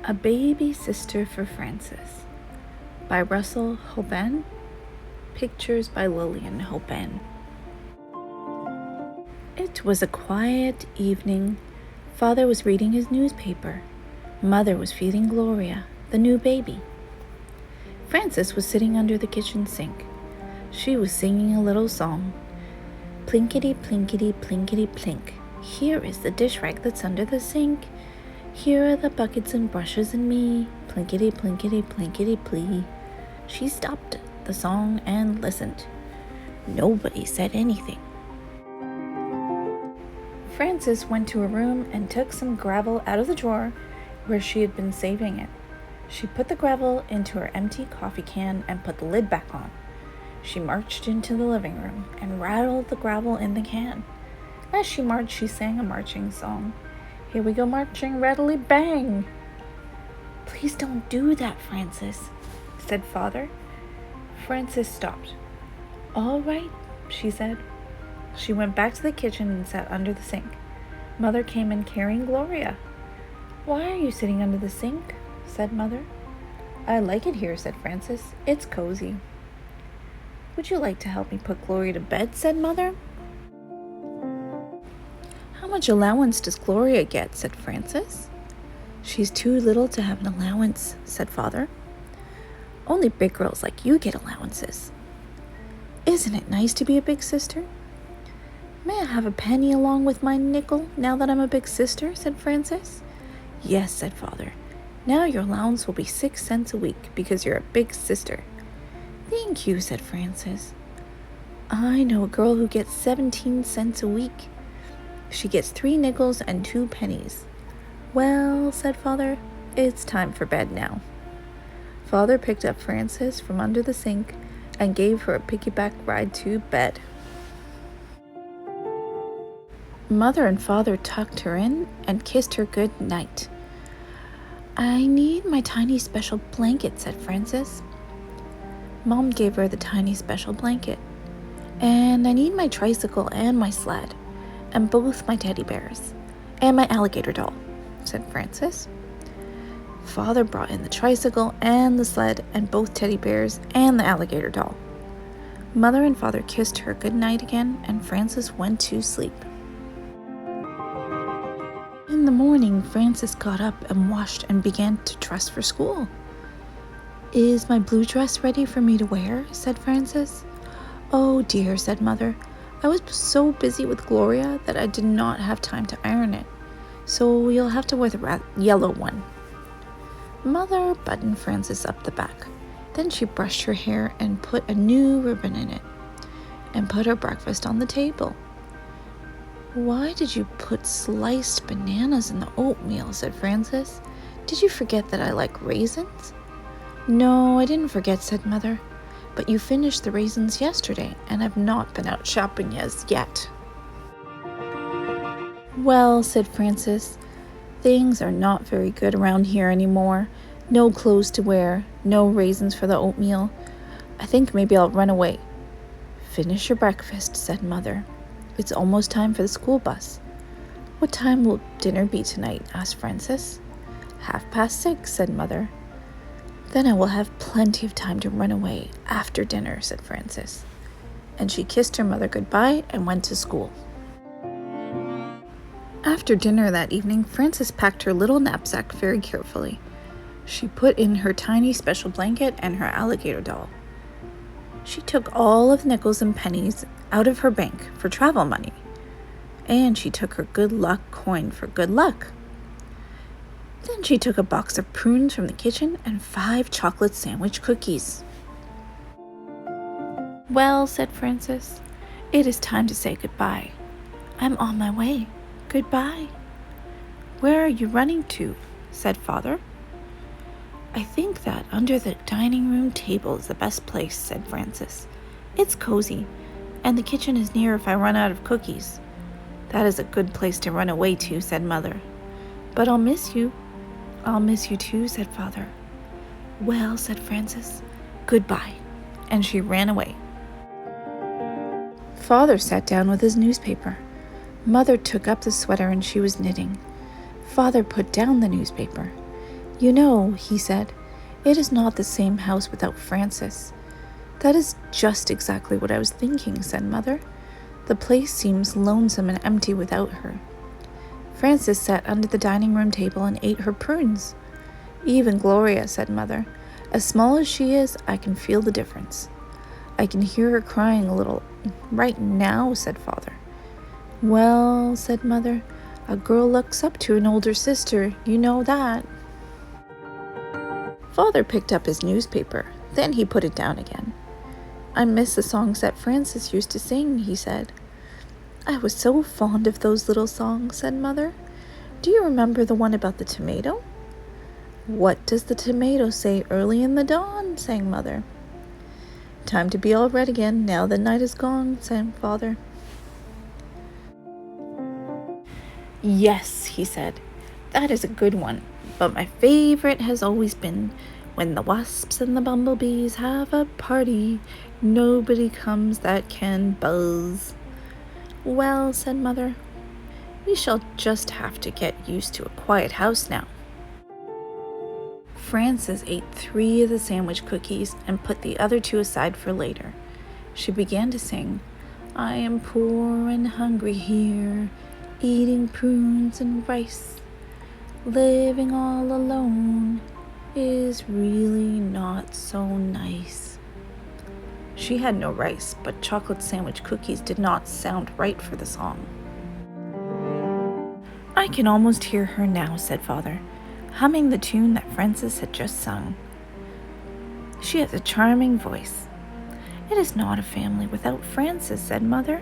A Baby Sister for Frances by Russell Hoban. Pictures by Lillian Hoban. It was a quiet evening. Father was reading his newspaper. Mother was feeding Gloria, the new baby. Frances was sitting under the kitchen sink. She was singing a little song. Plinkety, plinkety, plinkety, plink. Here is the dish rag that's under the sink. Here are the buckets and brushes and me. Plinkety, plinkety, plinkety, plee. She stopped the song and listened. Nobody said anything. Frances went to her room and took some gravel out of the drawer where she had been saving it. She put the gravel into her empty coffee can and put the lid back on. She marched into the living room and rattled the gravel in the can. As she marched, she sang a marching song. Here we go marching, rattly bang. Please don't do that, Frances, said Father. Frances stopped. All right, she said. She went back to the kitchen and sat under the sink. Mother came in carrying Gloria. Why are you sitting under the sink? Said Mother. I like it here, said Frances. It's cozy. Would you like to help me put Gloria to bed? Said Mother. How much allowance does Gloria get? Said Frances. She's too little to have an allowance, said Father. Only big girls like you get allowances. Isn't it nice to be a big sister? May I have a penny along with my nickel now that I'm a big sister? Said Frances. Yes, said Father. Now your allowance will be 6 cents a week because you're a big sister. Thank you, said Frances. I know a girl who gets 17 cents a week. She gets 3 nickels and 2 pennies. Well, said Father, it's time for bed now. Father picked up Frances from under the sink and gave her a piggyback ride to bed. Mother and Father tucked her in and kissed her good night. I need my tiny special blanket, said Frances. Mom gave her the tiny special blanket. And I need my tricycle and my sled, and both my teddy bears, and my alligator doll, said Frances. Father brought in the tricycle and the sled and both teddy bears and the alligator doll. Mother and Father kissed her good night again, and Frances went to sleep. In the morning, Frances got up and washed and began to dress for school. Is my blue dress ready for me to wear? Said Frances. Oh dear, said Mother. I was so busy with Gloria that I did not have time to iron it, so you'll have to wear the yellow one. Mother buttoned Frances up the back. Then she brushed her hair and put a new ribbon in it, and put her breakfast on the table. Why did you put sliced bananas in the oatmeal? Said Frances. Did you forget that I like raisins? No, I didn't forget, said Mother. But you finished the raisins yesterday, and have not been out shopping as yet. Well, said Frances, things are not very good around here anymore. No clothes to wear, no raisins for the oatmeal. I think maybe I'll run away. Finish your breakfast, said Mother. It's almost time for the school bus. What time will dinner be tonight? Asked Frances. 6:30, said Mother. Then I will have plenty of time to run away after dinner, said Frances. And she kissed her mother goodbye and went to school. After dinner that evening, Frances packed her little knapsack very carefully. She put in her tiny special blanket and her alligator doll. She took all of the nickels and pennies out of her bank for travel money. And she took her good luck coin for good luck. Then she took a box of prunes from the kitchen and 5 chocolate sandwich cookies. Well, said Frances, it is time to say goodbye. I'm on my way. Goodbye. Where are you running to? Said Father. I think that under the dining room table is the best place, said Frances. It's cozy, and the kitchen is near if I run out of cookies. That is a good place to run away to, said Mother. But I'll miss you. I'll miss you too, said Father. Well, said Frances, goodbye, and she ran away. Father sat down with his newspaper. Mother took up the sweater and she was knitting. Father put down the newspaper. "You know," he said, "it is not the same house without Frances." "That is just exactly what I was thinking," said Mother. "The place seems lonesome and empty without her." Frances sat under the dining room table and ate her prunes. "Even Gloria," said Mother. "As small as she is, I can feel the difference." "I can hear her crying a little right now," said Father. "Well," said Mother, "a girl looks up to an older sister, you know that." Father picked up his newspaper. Then he put it down again. "I miss the songs that Frances used to sing," he said. "I was so fond of those little songs," said Mother. "Do you remember the one about the tomato?" "What does the tomato say early in the dawn?" sang Mother. "Time to be all red again, now the night is gone," sang Father. "Yes," he said, "that is a good one, but my favorite has always been, 'When the wasps and the bumblebees have a party, nobody comes that can buzz.'" "Well," said Mother, "we shall just have to get used to a quiet house now." Frances ate 3 of the sandwich cookies and put the other 2 aside for later. She began to sing, "I am poor and hungry here, eating prunes and rice. Living all alone is really not so nice." She had no rice, but chocolate sandwich cookies did not sound right for the song. "I can almost hear her now," said Father, humming the tune that Frances had just sung. "She has a charming voice." "It is not a family without Frances," said Mother.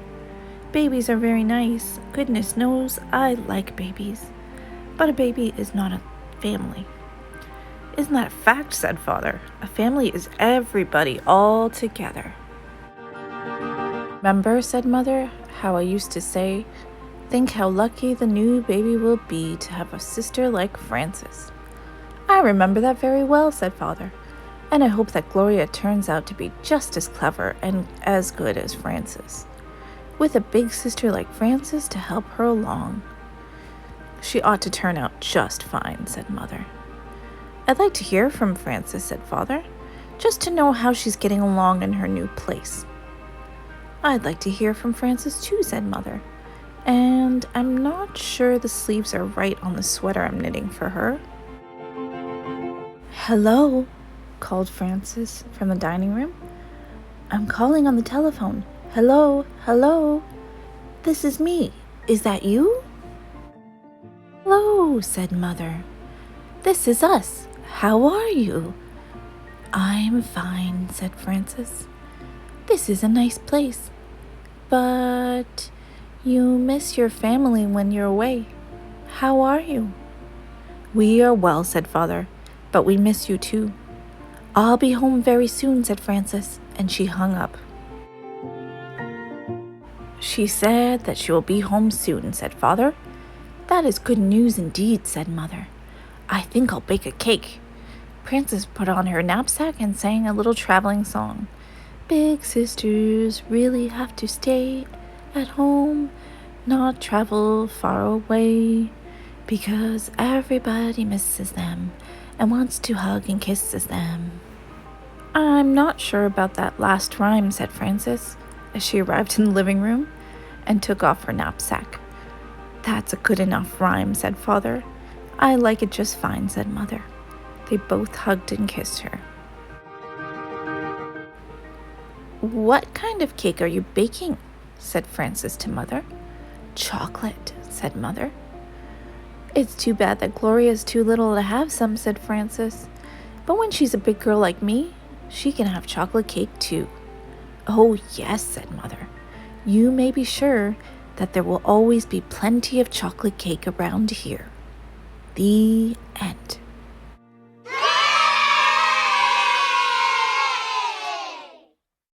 "Babies are very nice. Goodness knows I like babies. But a baby is not a family." "Isn't that a fact?" said Father. "A family is everybody all together." "Remember," said Mother, "how I used to say, 'Think how lucky the new baby will be to have a sister like Frances.'" "I remember that very well," said Father. "And I hope that Gloria turns out to be just as clever and as good as Frances, with a big sister like Frances to help her along." "She ought to turn out just fine," said Mother. "I'd like to hear from Frances," said Father, "just to know how she's getting along in her new place." "I'd like to hear from Frances too," said Mother. "And I'm not sure the sleeves are right on the sweater I'm knitting for her." "Hello," called Frances from the dining room. "I'm calling on the telephone. Hello, hello. This is me. Is that you?" "Hello," said Mother. "This is us. How are you?" "I'm fine," said Frances. "This is a nice place. But you miss your family when you're away. How are you?" "We are well," said Father, "but we miss you too." "I'll be home very soon," said Frances, and she hung up. "She said that she will be home soon," said Father. "That is good news indeed," said Mother. "I think I'll bake a cake." Frances put on her knapsack and sang a little traveling song. "Big sisters really have to stay at home, not travel far away, because everybody misses them and wants to hug and kisses them." "I'm not sure about that last rhyme," said Frances, as she arrived in the living room and took off her knapsack. "That's a good enough rhyme," said Father. "I like it just fine," said Mother. They both hugged and kissed her. "What kind of cake are you baking?" said Frances to Mother. "Chocolate," said Mother. "It's too bad that Gloria's too little to have some," said Frances. "But when she's a big girl like me, she can have chocolate cake too." "Oh, yes," said Mother. "You may be sure that there will always be plenty of chocolate cake around here." The end.